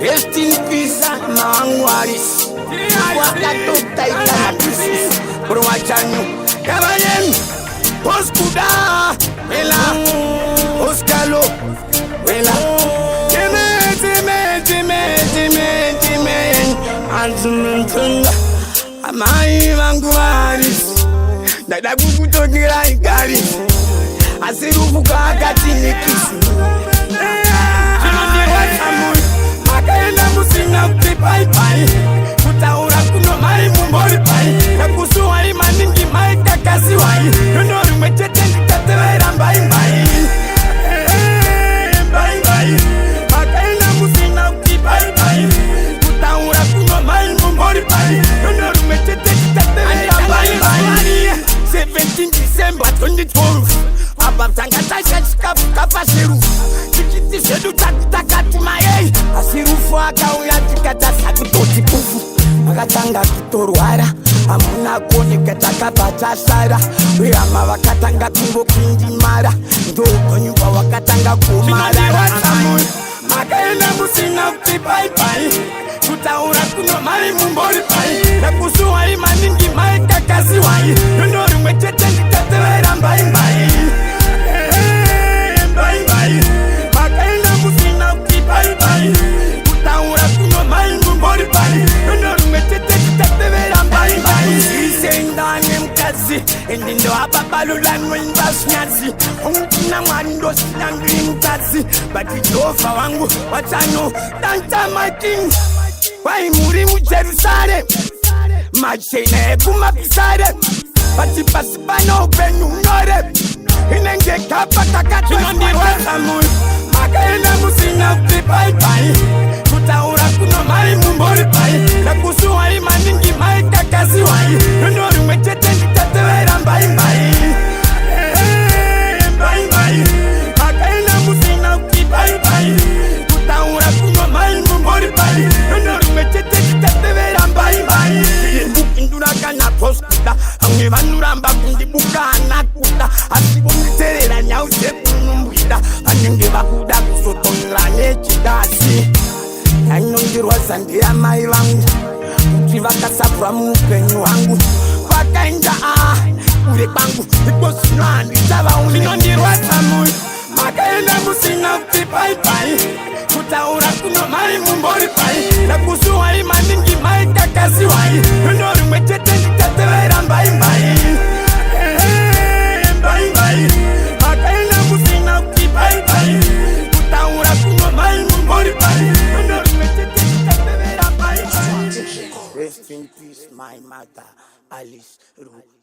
Rest in peace, Mangwaris. Wakatoka ila pieces. Prowachanyo, Kabayen, Oskuda, Ela, Oskalo, Ela. Anzumuntunga, Amai Mangwaris. Dada kukutogira igari. Asirufuka akatini kisi. Makaenda musina ukipai pai. Kutaura kuno mai mumbori pai. Kakusua imaningi mai kakasi wai. Yonori mechete nikatewera mbai mbai. Mbai mbai. Makaenda musina ukipai pai. Kutaura kuno mai mumbori pai. Yonori mechete nikatewera mbai mbai. 17 December 2012. Kapashiru Chikiti sedu takati maye Asirufu akauya tikata sakutoti pufu Makatanga kitorwara Amuna kone kataka pachasara Wirama wakatanga pingo kindi mara Ndoko nyuba wakatanga kumara Makaenda musina ukipai pai Kutaura kuno mari mumbori pai Nakusua imaningi mai kakasi wai Yonori mwechete nikatewera mbai mbai Makaenda musina ukipai pai Kutaura kuno mai mumbori pai Yonori mwechete nikatewera mbai mbai Isendane mkazi Endindo hapa balulano imbasnyazi Umtina mwando sinangri mkazi Batidofa wangu watano Danta making Wai muri mu Jerusalem Machene kuma pisare Bati pasipano upenu nore Inenge kapa takatu Wasamui Makaenda musina ukipai pai Kutaura kuno mai mumbori pai Nakusua imaningi mai kakasi wai Yonori mwechete nikatewera mbai mbai Mbai mbai Makaenda musina ukipai pai Kutaura kuno mai mumbori pai Yonori mwechete nikatewera mbai mbai Indura kana poskuda Ange vanuramba kundibuka anakuda Asibomiterera nyause kunumbwida Anenge bakuda kusotonera nechidasi Yainondirwa sandia mai vangu Kuti vakasabura muupenyu wangu Vakaenda ure kwangu Ikosino handitava unondirwa samui Makaenda musina ukipai pai Kutaura kuno mai mumbori pai Nakusua imaningi mai kakasi wai Yonori mwechete nikatewera mbai mbai Mbai mbai Makaenda musina ukipai pai Kutaura kuno mai mumbori pai Yonori mwechete nikatewera mbai mbai. Rest in peace my mother Alice Ru.